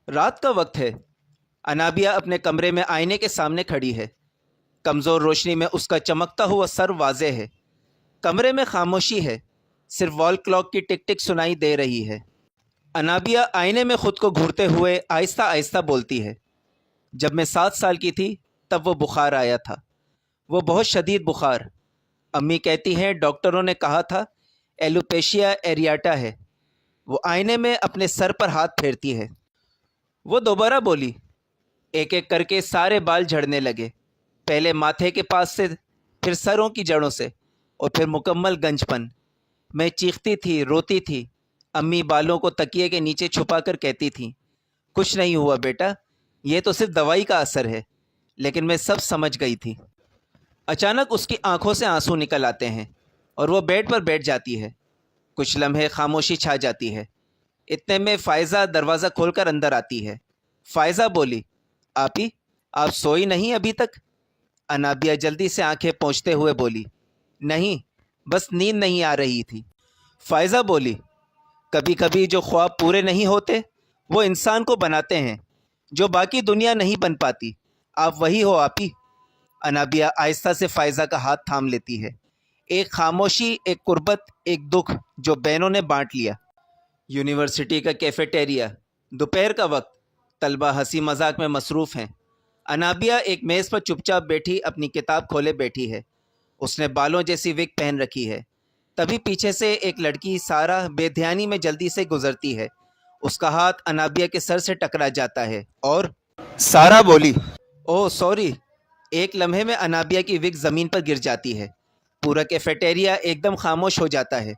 رات کا وقت ہے۔ انابیہ اپنے کمرے میں آئینے کے سامنے کھڑی ہے۔ کمزور روشنی میں اس کا چمکتا ہوا سر واضح ہے۔ کمرے میں خاموشی ہے، صرف وال کلاک کی ٹک ٹک سنائی دے رہی ہے۔ انابیہ آئینے میں خود کو گھورتے ہوئے آہستہ آہستہ بولتی ہے، جب میں 7 سال کی تھی تب وہ بخار آیا تھا، وہ بہت شدید بخار۔ امی کہتی ہیں ڈاکٹروں نے کہا تھا ایلوپیشیا ایریاٹا ہے۔ وہ آئینے میں اپنے سر پر ہاتھ پھیرتی ہے۔ وہ دوبارہ بولی، ایک ایک کر کے سارے بال جھڑنے لگے، پہلے ماتھے کے پاس سے، پھر سروں کی جڑوں سے، اور پھر مکمل گنج پن۔ میں چیختی تھی، روتی تھی۔ امی بالوں کو تکیے کے نیچے چھپا کر کہتی تھیں، کچھ نہیں ہوا بیٹا، یہ تو صرف دوائی کا اثر ہے۔ لیکن میں سب سمجھ گئی تھی۔ اچانک اس کی آنکھوں سے آنسو نکل آتے ہیں اور وہ بیڈ پر بیٹھ جاتی ہے۔ کچھ لمحے خاموشی چھا جاتی ہے۔ اتنے میں فائزہ دروازہ کھول کر اندر آتی ہے۔ فائزہ بولی، آپی آپ سوئی نہیں ابھی تک؟ انابیہ جلدی سے آنکھیں پوچھتے ہوئے بولی، نہیں، بس نیند نہیں آ رہی تھی۔ فائزہ بولی، کبھی کبھی جو خواب پورے نہیں ہوتے وہ انسان کو بناتے ہیں، جو باقی دنیا نہیں بن پاتی۔ آپ وہی ہو آپی۔ انابیہ آہستہ سے فائزہ کا ہاتھ تھام لیتی ہے۔ ایک خاموشی، ایک قربت، ایک دکھ جو بہنوں نے بانٹ لیا۔ یونیورسٹی کا کیفیٹیریا، دوپہر کا وقت، طلبہ ہنسی مذاق میں مصروف ہیں۔ انابیہ ایک میز پر چپ چاپ بیٹھی اپنی کتاب کھولے بیٹھی ہے۔ اس نے بالوں جیسی وگ پہن رکھی ہے۔ تبھی پیچھے سے ایک لڑکی سارہ بے دھیانی میں جلدی سے گزرتی ہے۔ اس کا ہاتھ انابیہ کے سر سے ٹکرا جاتا ہے اور سارہ بولی، اوہ سوری۔ ایک لمحے میں انابیہ کی وگ زمین پر گر جاتی ہے۔ پورا کیفیٹیریا ایک دم خاموش ہو جاتا ہے۔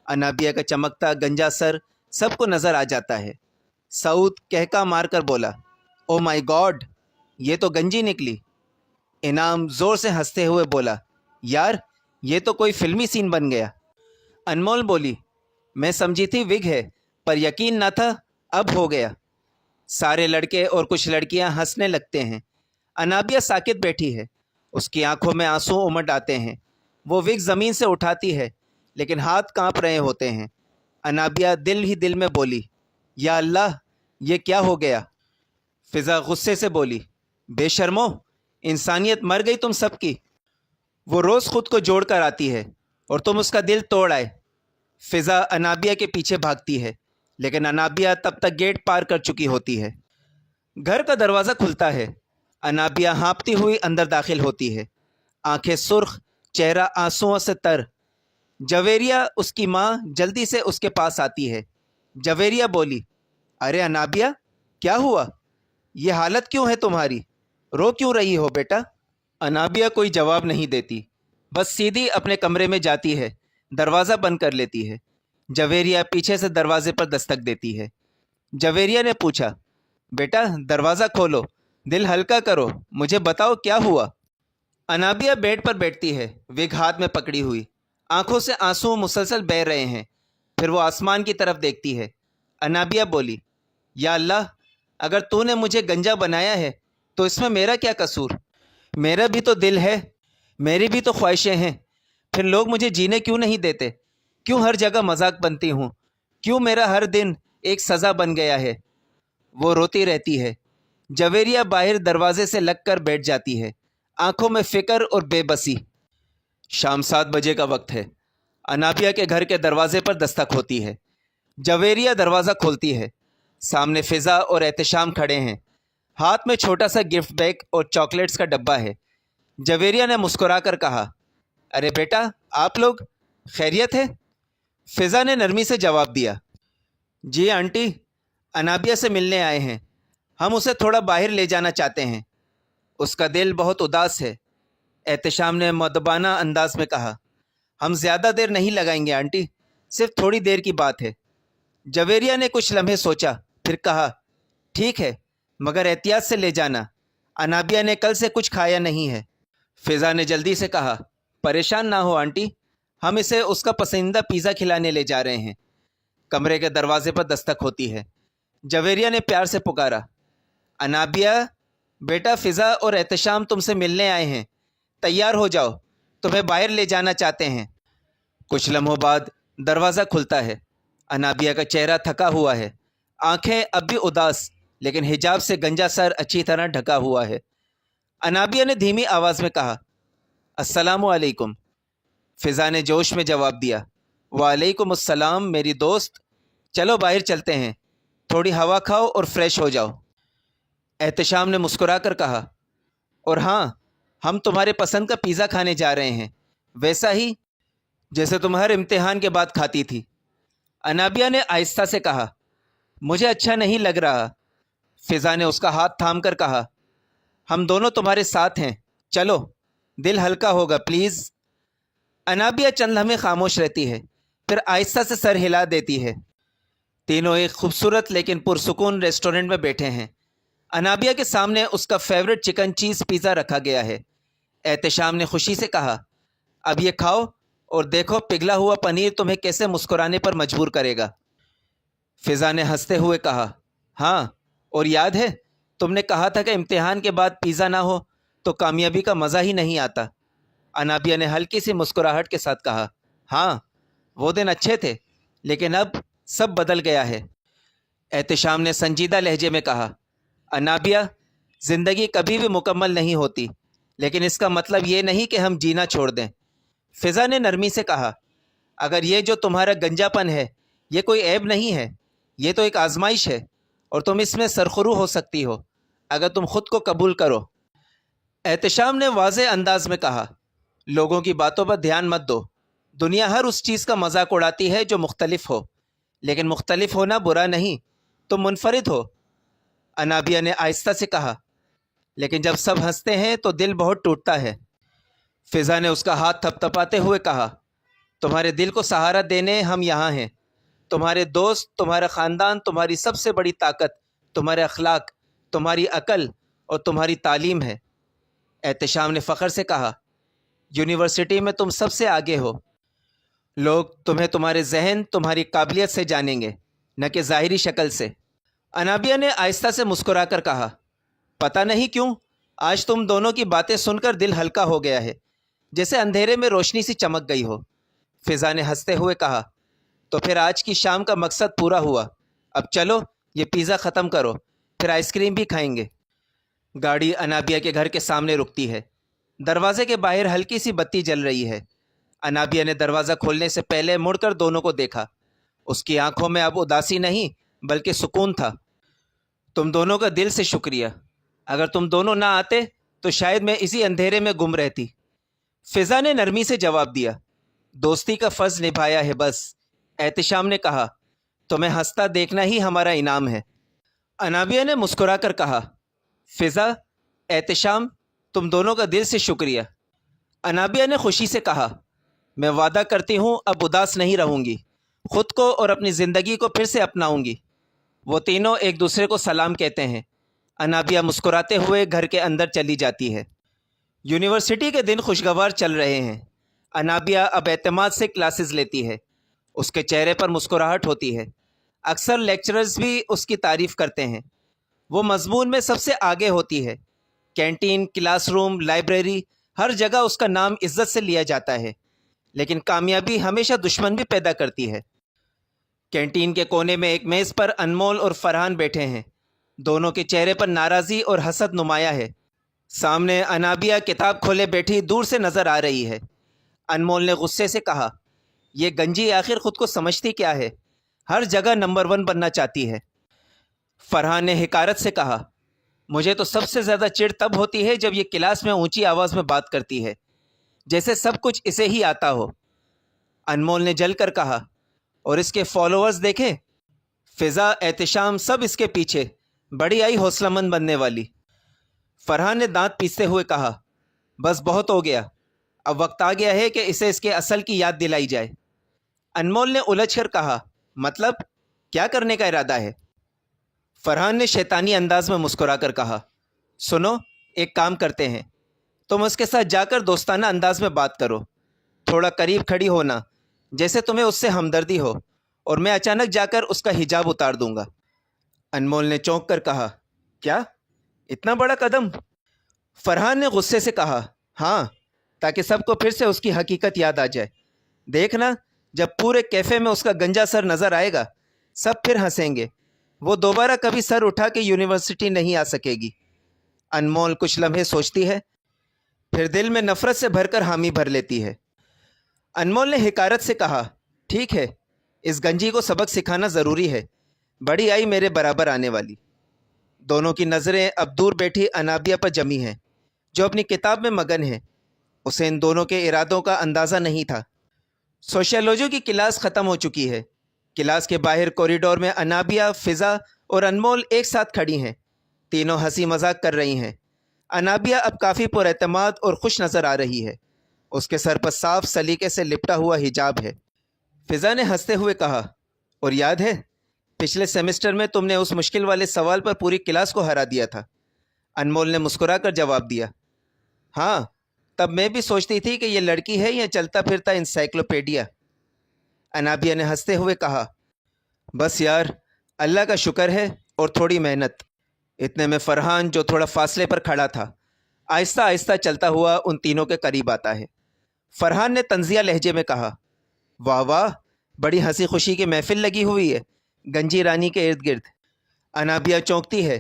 انابیہ کا چمکتا گنجا سر سب کو نظر آ جاتا ہے۔ سعود کہکا مار کر بولا، او مائی گاڈ، یہ تو گنجی نکلی۔ انعام زور سے ہنستے ہوئے بولا، یار یہ تو کوئی فلمی سین بن گیا۔ انمول بولی، میں سمجھی تھی وگ ہے، پر یقین نہ تھا، اب ہو گیا۔ سارے لڑکے اور کچھ لڑکیاں ہنسنے لگتے ہیں۔ انابیہ ساکت بیٹھی ہے، اس کی آنکھوں میں آنسو امڈ آتے ہیں۔ وہ وگ زمین سے اٹھاتی ہے لیکن ہاتھ کانپ رہے ہوتے ہیں۔ انابیہ دل ہی دل میں بولی، یا اللہ، یہ کیا ہو گیا؟ فضا غصے سے بولی، بے شرمو، انسانیت مر گئی تم سب کی۔ وہ روز خود کو جوڑ کر آتی ہے اور تم اس کا دل توڑ آئے۔ فضا انابیہ کے پیچھے بھاگتی ہے لیکن انابیہ تب تک گیٹ پار کر چکی ہوتی ہے۔ گھر کا دروازہ کھلتا ہے۔ انابیہ ہانپتی ہوئی اندر داخل ہوتی ہے، آنکھیں سرخ، چہرہ آنسوؤں سے تر۔ جویریہ اس کی ماں جلدی سے اس کے پاس آتی ہے۔ جویریہ بولی، ارے انابیہ، کیا ہوا؟ یہ حالت کیوں ہے تمہاری؟ رو کیوں رہی ہو بیٹا؟ انابیہ کوئی جواب نہیں دیتی، بس سیدھی اپنے کمرے میں جاتی ہے، دروازہ بند کر لیتی ہے۔ جویریہ پیچھے سے دروازے پر دستک دیتی ہے۔ جویریہ نے پوچھا، بیٹا دروازہ کھولو، دل ہلکا کرو، مجھے بتاؤ کیا ہوا؟ انابیہ بیڈ پر بیٹھتی ہے، وگ ہاتھ میں پکڑی ہوئی، آنکھوں سے آنسو مسلسل بہہ رہے ہیں۔ پھر وہ آسمان کی طرف دیکھتی ہے۔ انابیہ بولی، یا اللہ، اگر تو نے مجھے گنجا بنایا ہے تو اس میں میرا کیا قصور؟ میرا بھی تو دل ہے، میری بھی تو خواہشیں ہیں، پھر لوگ مجھے جینے کیوں نہیں دیتے؟ کیوں ہر جگہ مذاق بنتی ہوں؟ کیوں میرا ہر دن ایک سزا بن گیا ہے؟ وہ روتی رہتی ہے۔ جویریہ باہر دروازے سے لگ کر بیٹھ جاتی ہے، آنکھوں میں فکر اور بے بسی۔ شام 7 بجے کا وقت ہے۔ انابیہ کے گھر کے دروازے پر دستک ہوتی ہے۔ جویریہ دروازہ کھولتی ہے۔ سامنے فضا اور احتشام کھڑے ہیں، ہاتھ میں چھوٹا سا گفٹ بیگ اور چاکلیٹس کا ڈبہ ہے۔ جویریہ نے مسکرا کر کہا، ارے بیٹا، آپ لوگ خیریت ہے؟ فضا نے نرمی سے جواب دیا، جی آنٹی، انابیہ سے ملنے آئے ہیں، ہم اسے تھوڑا باہر لے جانا چاہتے ہیں، اس کا دل بہت اداس ہے۔ احتشام نے مؤدبانہ انداز میں کہا، ہم زیادہ دیر نہیں لگائیں گے آنٹی، صرف تھوڑی دیر کی بات ہے۔ جویریہ نے کچھ لمحے سوچا، پھر کہا، ٹھیک ہے، مگر احتیاط سے لے جانا، انابیہ نے کل سے کچھ کھایا نہیں ہے۔ فضا نے جلدی سے کہا، پریشان نہ ہو آنٹی، ہم اسے اس کا پسندیدہ پیزا کھلانے لے جا رہے ہیں۔ کمرے کے دروازے پر دستک ہوتی ہے۔ جویریہ نے پیار سے پکارا، انابیہ بیٹا، فضا اور احتشام تم سے ملنے آئے ہیں، تیار ہو جاؤ، تمہیں باہر لے جانا چاہتے ہیں۔ کچھ لمحوں بعد دروازہ کھلتا ہے۔ انابیہ کا چہرہ تھکا ہوا ہے، آنکھیں اب بھی اداس لیکن حجاب سے گنجا سر اچھی طرح ڈھکا ہوا ہے۔ انابیہ نے دھیمی آواز میں کہا، السلام علیکم۔ فضا نے جوش میں جواب دیا، وعلیکم السلام میری دوست، چلو باہر چلتے ہیں، تھوڑی ہوا کھاؤ اور فریش ہو جاؤ۔ احتشام نے مسکرا کر کہا، اور ہاں، ہم تمہارے پسند کا پیزا کھانے جا رہے ہیں، ویسا ہی جیسے تم ہر امتحان کے بعد کھاتی تھی۔ انابیہ نے آہستہ سے کہا، مجھے اچھا نہیں لگ رہا۔ فضا نے اس کا ہاتھ تھام کر کہا، ہم دونوں تمہارے ساتھ ہیں، چلو، دل ہلکا ہوگا پلیز۔ انابیہ چند لمحے خاموش رہتی ہے، پھر آہستہ سے سر ہلا دیتی ہے۔ تینوں ایک خوبصورت لیکن پرسکون ریسٹورنٹ میں بیٹھے ہیں۔ انابیہ کے سامنے اس کا فیورٹ چکن چیز پیزا رکھا گیا ہے۔ احتشام نے خوشی سے کہا، اب یہ کھاؤ اور دیکھو پگھلا ہوا پنیر تمہیں کیسے مسکرانے پر مجبور کرے گا۔ فضا نے ہنستے ہوئے کہا، ہاں، اور یاد ہے تم نے کہا تھا کہ امتحان کے بعد پیزا نہ ہو تو کامیابی کا مزہ ہی نہیں آتا۔ انابیہ نے ہلکی سی مسکراہٹ کے ساتھ کہا، ہاں، وہ دن اچھے تھے، لیکن اب سب بدل گیا ہے۔ احتشام نے سنجیدہ لہجے میں کہا، انابیہ، زندگی کبھی بھی مکمل نہیں ہوتی، لیکن اس کا مطلب یہ نہیں کہ ہم جینا چھوڑ دیں۔ فضا نے نرمی سے کہا، اگر یہ جو تمہارا گنجا پن ہے یہ کوئی عیب نہیں ہے، یہ تو ایک آزمائش ہے، اور تم اس میں سرخرو ہو سکتی ہو اگر تم خود کو قبول کرو۔ احتشام نے واضح انداز میں کہا، لوگوں کی باتوں پر دھیان مت دو، دنیا ہر اس چیز کا مذاق اڑاتی ہے جو مختلف ہو، لیکن مختلف ہونا برا نہیں، تم منفرد ہو۔ انابیہ نے آہستہ سے کہا، لیکن جب سب ہنستے ہیں تو دل بہت ٹوٹتا ہے۔ فضا نے اس کا ہاتھ تھپ تھپاتے ہوئے کہا، تمہارے دل کو سہارا دینے ہم یہاں ہیں، تمہارے دوست، تمہارا خاندان، تمہاری سب سے بڑی طاقت، تمہارے اخلاق، تمہاری عقل اور تمہاری تعلیم ہے۔ احتشام نے فخر سے کہا، یونیورسٹی میں تم سب سے آگے ہو، لوگ تمہیں تمہارے ذہن، تمہاری قابلیت سے جانیں گے، نہ کہ ظاہری شکل سے۔ انابیہ نے آہستہ سے مسکرا کر کہا، پتہ نہیں کیوں آج تم دونوں کی باتیں سن کر دل ہلکا ہو گیا ہے، جیسے اندھیرے میں روشنی سی چمک گئی ہو۔ فضا نے ہنستے ہوئے کہا، تو پھر آج کی شام کا مقصد پورا ہوا، اب چلو یہ پیزا ختم کرو، پھر آئس کریم بھی کھائیں گے۔ گاڑی انابیہ کے گھر کے سامنے رکتی ہے۔ دروازے کے باہر ہلکی سی بتی جل رہی ہے۔ انابیہ نے دروازہ کھولنے سے پہلے مڑ کر دونوں کو دیکھا۔ اس کی آنکھوں میں اب اداسی نہیں بلکہ سکون تھا۔ تم دونوں کا دل سے شکریہ، اگر تم دونوں نہ آتے تو شاید میں اسی اندھیرے میں گم رہتی۔ فضا نے نرمی سے جواب دیا، دوستی کا فرض نبھایا ہے بس۔ احتشام نے کہا، تمہیں ہنستا دیکھنا ہی ہمارا انعام ہے۔ انابیہ نے مسکرا کر کہا، فضا، احتشام، تم دونوں کا دل سے شکریہ۔ انابیہ نے خوشی سے کہا، میں وعدہ کرتی ہوں اب اداس نہیں رہوں گی، خود کو اور اپنی زندگی کو پھر سے اپناؤں گی۔ وہ تینوں ایک دوسرے کو سلام کہتے ہیں۔ انابیہ مسکراتے ہوئے گھر کے اندر چلی جاتی ہے۔ یونیورسٹی کے دن خوشگوار چل رہے ہیں۔ انابیہ اب اعتماد سے کلاسز لیتی ہے۔ اس کے چہرے پر مسکراہٹ ہوتی ہے۔ اکثر لیکچررز بھی اس کی تعریف کرتے ہیں۔ وہ مضمون میں سب سے آگے ہوتی ہے۔ کینٹین، کلاس روم، لائبریری، ہر جگہ اس کا نام عزت سے لیا جاتا ہے۔ لیکن کامیابی ہمیشہ دشمن بھی پیدا کرتی ہے۔ کینٹین کے کونے میں ایک میز پر انمول اور فرحان بیٹھے ہیں۔ دونوں کے چہرے پر ناراضی اور حسد نمایاں ہے۔ سامنے انابیہ کتاب کھولے بیٹھی دور سے نظر آ رہی ہے۔ انمول نے غصے سے کہا، یہ گنجی آخر خود کو سمجھتی کیا ہے؟ ہر جگہ نمبر 1 بننا چاہتی ہے۔ فرحان نے حقارت سے کہا، مجھے تو سب سے زیادہ چڑ تب ہوتی ہے جب یہ کلاس میں اونچی آواز میں بات کرتی ہے، جیسے سب کچھ اسے ہی آتا ہو۔ انمول نے جل کر کہا، اور اس کے فالوورز دیکھیں، فضا، احتشام، سب اس کے پیچھے، بڑی آئی حوصلہ مند بننے والی۔ فرحان نے دانت پیستے ہوئے کہا، بس بہت ہو گیا، اب وقت آ گیا ہے کہ اسے اس کے اصل کی یاد دلائی جائے۔ انمول نے الجھ کر کہا، مطلب کیا کرنے کا ارادہ ہے؟ فرحان نے شیطانی انداز میں مسکرا کر کہا، سنو، ایک کام کرتے ہیں، تم اس کے ساتھ جا کر دوستانہ انداز میں بات کرو، تھوڑا قریب کھڑی ہونا جیسے تمہیں اس سے ہمدردی ہو، اور میں اچانک جا کر اس کا حجاب اتار دوں گا۔ انمول نے چونک کر کہا، کیا؟ اتنا بڑا قدم؟ فرحان نے غصے سے کہا، ہاں، تاکہ سب کو پھر سے اس کی حقیقت یاد آ جائے۔ دیکھنا، جب پورے کیفے میں اس کا گنجا سر نظر آئے گا، سب پھر ہنسیں گے، وہ دوبارہ کبھی سر اٹھا کے یونیورسٹی نہیں آ سکے گی۔ انمول کچھ لمحے سوچتی ہے، پھر دل میں نفرت سے بھر کر حامی بھر لیتی ہے۔ انمول نے حکارت سے کہا، ٹھیک ہے، اس گنجی کو سبق سکھانا ضروری ہے، بڑی آئی میرے برابر آنے والی۔ دونوں کی نظریں اب دور بیٹھی انابیہ پر جمی ہیں، جو اپنی کتاب میں مگن ہے۔ اسے ان دونوں کے ارادوں کا اندازہ نہیں تھا۔ سوشیولوجی کی کلاس ختم ہو چکی ہے۔ کلاس کے باہر کوریڈور میں انابیہ، فضا اور انمول ایک ساتھ کھڑی ہیں۔ تینوں ہنسی مذاق کر رہی ہیں۔ انابیہ اب کافی پر اعتماد اور خوش نظر آ رہی ہے۔ اس کے سر پر صاف سلیقے سے لپٹا ہوا حجاب ہے۔ فضا نے ہنستے ہوئے کہا، اور یاد ہے پچھلے سیمسٹر میں تم نے اس مشکل والے سوال پر پوری کلاس کو ہرا دیا تھا؟ انمول نے مسکرا کر جواب دیا، ہاں، تب میں بھی سوچتی تھی کہ یہ لڑکی ہے یا چلتا پھرتا انسائکلوپیڈیا۔ انابیہ نے ہنستے ہوئے کہا، بس یار، اللہ کا شکر ہے اور تھوڑی محنت۔ اتنے میں فرحان، جو تھوڑا فاصلے پر کھڑا تھا، آہستہ آہستہ چلتا ہوا ان تینوں کے قریب آتا ہے۔ فرحان نے طنزیہ لہجے میں کہا، واہ واہ، بڑی ہنسی خوشی کی محفل لگی ہوئی ہے گنجی رانی کے ارد گرد۔ انابیہ چونکتی ہے۔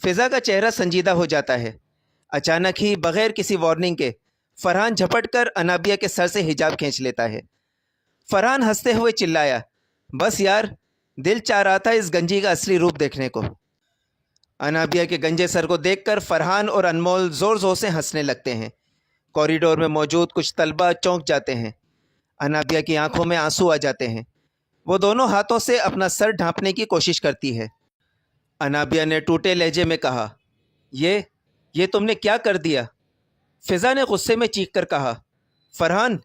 فضا کا چہرہ سنجیدہ ہو جاتا ہے۔ اچانک ہی بغیر کسی وارننگ کے فرحان جھپٹ کر انابیہ کے سر سے حجاب کھینچ لیتا ہے۔ فرحان ہنستے ہوئے چلایا، بس یار، دل چاہ رہا تھا اس گنجی کا اصلی روپ دیکھنے کو۔ انابیہ کے گنجے سر کو دیکھ کر فرحان اور انمول زور زور سے ہنسنے لگتے ہیں۔ کوریڈور میں موجود کچھ طلبہ چونک جاتے ہیں۔ انابیہ کی آنکھوں میں آنسو آ جاتے ہیں۔ وہ دونوں ہاتھوں سے اپنا سر ڈھانپنے کی کوشش کرتی ہے۔ انابیہ نے ٹوٹے لہجے میں کہا، یہ تم نے کیا کر دیا؟ فضا نے غصے میں چیخ کر کہا، فرحان،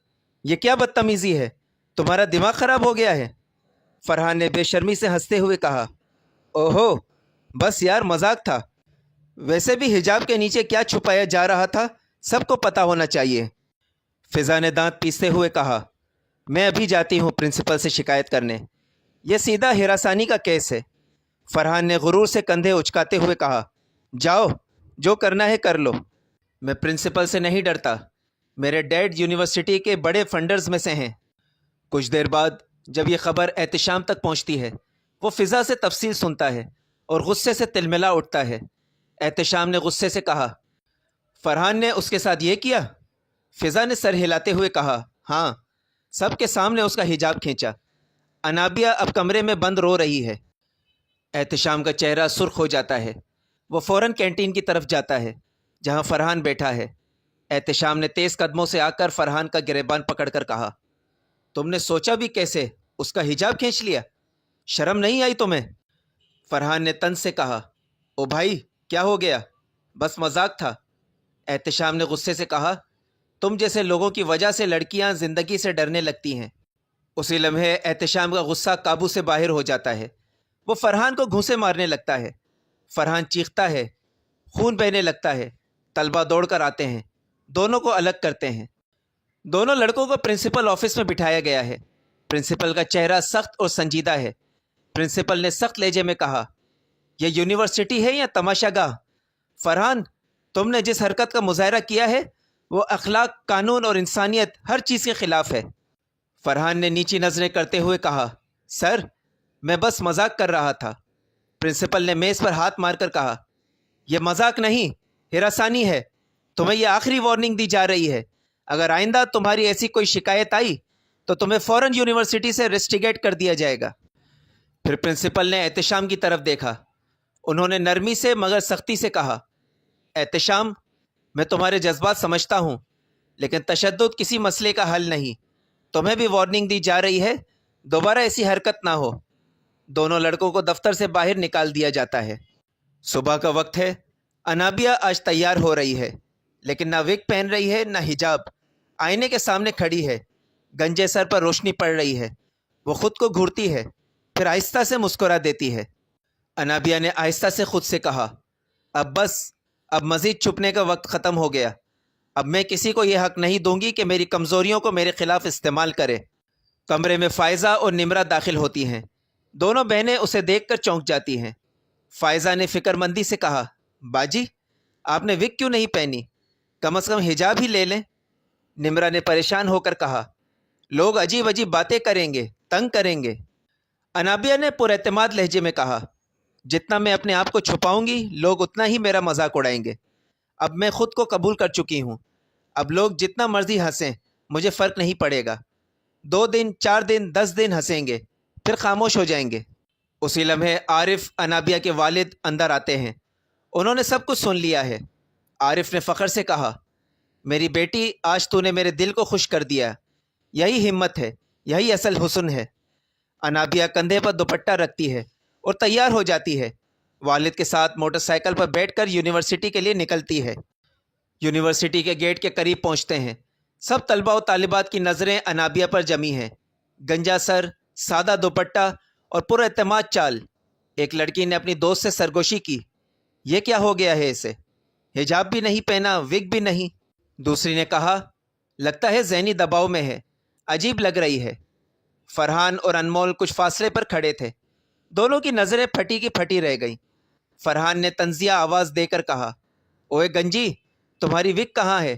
یہ کیا بدتمیزی ہے؟ تمہارا دماغ خراب ہو گیا ہے؟ فرحان نے بے شرمی سے ہنستے ہوئے کہا، اوہو، بس یار، مذاق تھا۔ ویسے بھی حجاب کے نیچے کیا چھپایا جا رہا تھا سب کو پتہ ہونا چاہیے۔ فضا نے دانت پیستے ہوئے کہا، میں ابھی جاتی ہوں پرنسپل سے شکایت کرنے، یہ سیدھا ہراسانی کا کیس ہے۔ فرحان نے غرور سے کندھے اچکاتے ہوئے کہا، جاؤ، جو کرنا ہے کر لو، میں پرنسپل سے نہیں ڈرتا، میرے ڈیڈ یونیورسٹی کے بڑے فنڈرز میں سے ہیں۔ کچھ دیر بعد جب یہ خبر احتشام تک پہنچتی ہے، وہ فضا سے تفصیل سنتا ہے اور غصے سے تلملا اٹھتا ہے۔ احتشام نے غصے سے کہا، فرحان نے اس کے ساتھ یہ کیا؟ فضا نے سر ہلاتے ہوئے کہا، ہاں، سب کے سامنے اس کا حجاب کھینچا۔ انابیہ اب کمرے میں بند رو رہی ہے۔ احتشام کا چہرہ سرخ ہو جاتا ہے۔ وہ فوراً کینٹین کی طرف جاتا ہے جہاں فرحان بیٹھا ہے۔ احتشام نے تیز قدموں سے آ کر فرحان کا گریبان پکڑ کر کہا، تم نے سوچا بھی کیسے؟ اس کا حجاب کھینچ لیا؟ شرم نہیں آئی تمہیں؟ فرحان نے طنز سے کہا، او بھائی، کیا ہو گیا؟ بس مذاق تھا۔ احتشام نے غصے سے کہا، تم جیسے لوگوں کی وجہ سے لڑکیاں زندگی سے ڈرنے لگتی ہیں۔ اسی لمحے احتشام کا غصہ قابو سے باہر ہو جاتا ہے۔ وہ فرحان کو گھونسے مارنے لگتا ہے۔ فرحان چیختا ہے، خون بہنے لگتا ہے۔ طلبہ دوڑ کر آتے ہیں، دونوں کو الگ کرتے ہیں۔ دونوں لڑکوں کو پرنسپل آفس میں بٹھایا گیا ہے۔ پرنسپل کا چہرہ سخت اور سنجیدہ ہے۔ پرنسپل نے سخت لہجے میں کہا، یہ یونیورسٹی ہے یا تماشا گاہ؟ فرحان، تم نے جس حرکت کا مظاہرہ کیا ہے وہ اخلاق، قانون اور انسانیت ہر چیز کے خلاف ہے۔ فرحان نے نیچی نظریں کرتے ہوئے کہا، سر، میں بس مذاق کر رہا تھا۔ پرنسپل نے میز پر ہاتھ مار کر کہا، یہ مذاق نہیں، ہراسانی ہے۔ تمہیں یہ آخری وارننگ دی جا رہی ہے۔ اگر آئندہ تمہاری ایسی کوئی شکایت آئی تو تمہیں فوراً یونیورسٹی سے ریسٹیگیٹ کر دیا جائے گا۔ پھر پرنسپل نے احتشام کی طرف دیکھا۔ انہوں نے نرمی سے مگر سختی سے کہا، احتشام، میں تمہارے جذبات سمجھتا ہوں، لیکن تشدد کسی مسئلے کا حل نہیں۔ تمہیں بھی وارننگ دی جا رہی ہے، دوبارہ ایسی حرکت نہ ہو۔ دونوں لڑکوں کو دفتر سے باہر نکال دیا جاتا ہے۔ صبح کا وقت ہے۔ انابیہ آج تیار ہو رہی ہے، لیکن نہ وگ پہن رہی ہے نہ حجاب۔ آئینے کے سامنے کھڑی ہے۔ گنجے سر پر روشنی پڑ رہی ہے۔ وہ خود کو گھورتی ہے، پھر آہستہ سے مسکرا دیتی ہے۔ انابیہ نے آہستہ سے خود سے کہا، اب بس، اب مزید چھپنے کا وقت ختم ہو گیا۔ اب میں کسی کو یہ حق نہیں دوں گی کہ میری کمزوریوں کو میرے خلاف استعمال کرے۔ کمرے میں فائزہ اور نمرہ داخل ہوتی ہیں۔ دونوں بہنیں اسے دیکھ کر چونک جاتی ہیں۔ فائزہ نے فکر مندی سے کہا، باجی، آپ نے وگ کیوں نہیں پہنی؟ کم از کم حجاب ہی لے لیں۔ نمرہ نے پریشان ہو کر کہا، لوگ عجیب عجیب باتیں کریں گے، تنگ کریں گے۔ انابیہ نے پر اعتماد لہجے میں کہا، جتنا میں اپنے آپ کو چھپاؤں گی لوگ اتنا ہی میرا مذاق اڑائیں گے۔ اب میں خود کو قبول کر چکی ہوں۔ اب لوگ جتنا مرضی ہنسیں مجھے فرق نہیں پڑے گا۔ 2 دن 4 دن 10 دن ہنسیں گے پھر خاموش ہو جائیں گے۔ اسی لمحے عارف انابیہ کے والد اندر آتے ہیں۔ انہوں نے سب کچھ سن لیا ہے۔ عارف نے فخر سے کہا، میری بیٹی آج تو نے میرے دل کو خوش کر دیا۔ یہی ہمت ہے، یہی اصل حسن ہے۔ انابیہ کندھے پر دوپٹہ رکھتی ہے اور تیار ہو جاتی ہے۔ والد کے ساتھ موٹر سائیکل پر بیٹھ کر یونیورسٹی کے لیے نکلتی ہے۔ یونیورسٹی کے گیٹ کے قریب پہنچتے ہیں۔ سب طلباء و طالبات کی نظریں انابیہ پر جمی ہیں۔ گنجا سر، سادہ دوپٹہ اور پر اعتماد چال۔ ایک لڑکی نے اپنی دوست سے سرگوشی کی، یہ کیا ہو گیا ہے اسے؟ حجاب بھی نہیں پہنا، وگ بھی نہیں۔ دوسری نے کہا، لگتا ہے ذہنی دباؤ میں ہے، عجیب لگ رہی ہے۔ فرحان اور انمول کچھ فاصلے پر کھڑے تھے۔ دونوں کی نظریں پھٹی کی پھٹی رہ گئیں۔ فرحان نے طنزیہ آواز دے کر کہا، اوے گنجی، تمہاری وگ کہاں ہے؟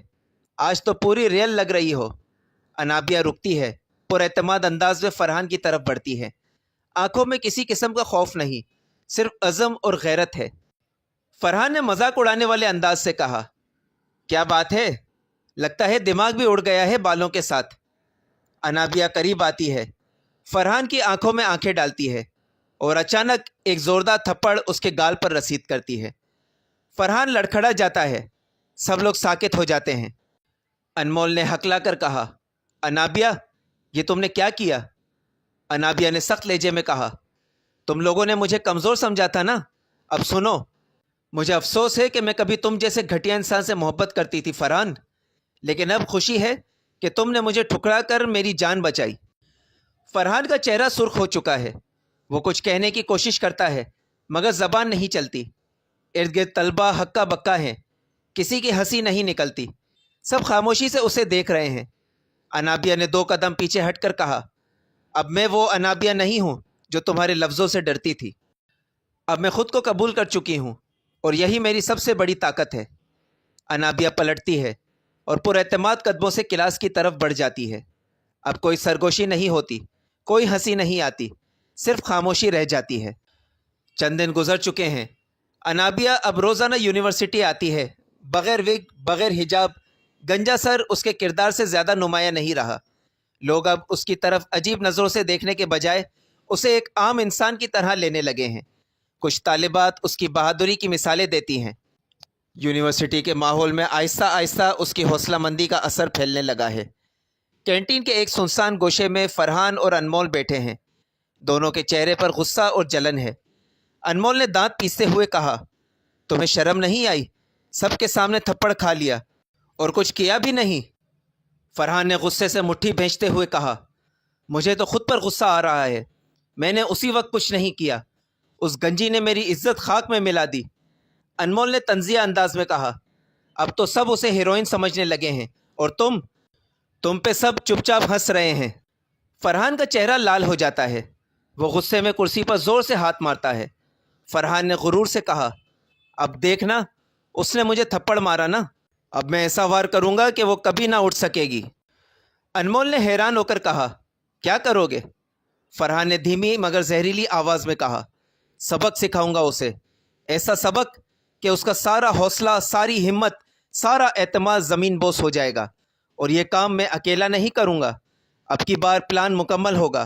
آج تو پوری ریل لگ رہی ہو۔ انابیہ رکتی ہے، پر اعتماد انداز میں فرحان کی طرف بڑھتی ہے۔ آنکھوں میں کسی قسم کا خوف نہیں، صرف عزم اور غیرت ہے۔ فرحان نے مذاق اڑانے والے انداز سے کہا، کیا بات ہے؟ لگتا ہے دماغ بھی اڑ گیا ہے بالوں کے ساتھ۔ انابیہ قریب آتی ہے، فرحان کی آنکھوں میں آنکھیں ڈالتی ہے اور اچانک ایک زوردار تھپڑ اس کے گال پر رسید کرتی ہے۔ فرحان لڑکھڑا جاتا ہے۔ سب لوگ ساکت ہو جاتے ہیں۔ انمول نے ہکلا کر کہا، انابیہ، یہ تم نے کیا کیا؟ انابیہ نے سخت لہجے میں کہا، تم لوگوں نے مجھے کمزور سمجھا تھا نا؟ اب سنو، مجھے افسوس ہے کہ میں کبھی تم جیسے گھٹیا انسان سے محبت کرتی تھی فرحان، لیکن اب خوشی ہے کہ تم نے مجھے ٹھکرا کر میری جان بچائی۔ فرحان کا چہرہ سرخ ہو چکا ہے۔ وہ کچھ کہنے کی کوشش کرتا ہے مگر زبان نہیں چلتی۔ ارد گرد طلبہ ہکا بکا ہیں، کسی کی ہنسی نہیں نکلتی، سب خاموشی سے اسے دیکھ رہے ہیں۔ انابیہ نے 2 قدم پیچھے ہٹ کر کہا، اب میں وہ انابیہ نہیں ہوں جو تمہارے لفظوں سے ڈرتی تھی۔ اب میں خود کو قبول کر چکی ہوں اور یہی میری سب سے بڑی طاقت ہے۔ انابیہ پلٹتی ہے اور پر اعتماد قدموں سے کلاس کی طرف بڑھ جاتی ہے۔ اب کوئی سرگوشی نہیں ہوتی، کوئی ہنسی نہیں آتی، صرف خاموشی رہ جاتی ہے۔ چند دن گزر چکے ہیں۔ انابیہ اب روزانہ یونیورسٹی آتی ہے، بغیر وگ، بغیر حجاب۔ گنجا سر اس کے کردار سے زیادہ نمایاں نہیں رہا۔ لوگ اب اس کی طرف عجیب نظروں سے دیکھنے کے بجائے اسے ایک عام انسان کی طرح لینے لگے ہیں۔ کچھ طالبات اس کی بہادری کی مثالیں دیتی ہیں۔ یونیورسٹی کے ماحول میں آہستہ آہستہ اس کی حوصلہ مندی کا اثر پھیلنے لگا ہے۔ کینٹین کے ایک سنسان گوشے میں فرحان اور انمول بیٹھے ہیں۔ دونوں کے چہرے پر غصہ اور جلن ہے۔ انمول نے دانت پیستے ہوئے کہا، تمہیں شرم نہیں آئی؟ سب کے سامنے تھپڑ کھا لیا اور کچھ کیا بھی نہیں۔ فرحان نے غصے سے مٹھی بھینچتے ہوئے کہا، مجھے تو خود پر غصہ آ رہا ہے۔ میں نے اسی وقت کچھ نہیں کیا، اس گنجی نے میری عزت خاک میں ملا دی۔ انمول نے طنزیہ انداز میں کہا، اب تو سب اسے ہیروئن سمجھنے لگے ہیں اور تم پہ سب چپ چاپ ہنس رہے ہیں۔ فرحان کا چہرہ لال ہو جاتا ہے۔ وہ غصے میں کرسی پر زور سے ہاتھ مارتا ہے۔ فرحان نے غرور سے کہا، اب دیکھنا، اس نے مجھے تھپڑ مارا نا، اب میں ایسا وار کروں گا کہ وہ کبھی نہ اٹھ سکے گی۔ انمول نے حیران ہو کر کہا، کیا کرو گے؟ فرحان نے دھیمی مگر زہریلی آواز میں کہا، سبق سکھاؤں گا اسے، ایسا سبق کہ اس کا سارا حوصلہ، ساری ہمت، سارا اعتماد زمین بوس ہو جائے گا۔ اور یہ کام میں اکیلا نہیں کروں گا، اب کی بار پلان مکمل ہوگا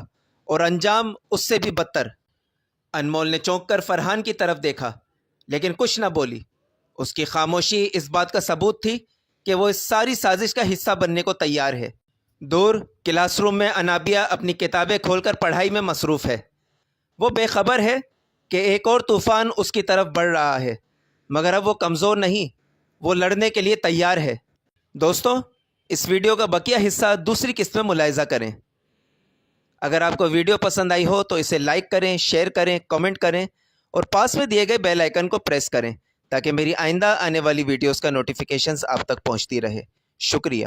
اور انجام اس سے بھی بدتر۔ انمول نے چونک کر فرحان کی طرف دیکھا لیکن کچھ نہ بولی۔ اس کی خاموشی اس بات کا ثبوت تھی کہ وہ اس ساری سازش کا حصہ بننے کو تیار ہے۔ دور کلاس روم میں انابیہ اپنی کتابیں کھول کر پڑھائی میں مصروف ہے۔ وہ بے خبر ہے کہ ایک اور طوفان اس کی طرف بڑھ رہا ہے، مگر اب وہ کمزور نہیں، وہ لڑنے کے لیے تیار ہے۔ دوستوں، اس ویڈیو کا بقیہ حصہ دوسری قسط میں ملاحظہ کریں۔ اگر آپ کو ویڈیو پسند آئی ہو تو اسے لائک کریں، شیئر کریں، کمنٹ کریں اور پاس میں دیے گئے بیل آئیکن کو پریس کریں تاکہ میری آئندہ آنے والی ویڈیوز کا نوٹیفیکیشنز آپ تک پہنچتی رہے۔ شکریہ۔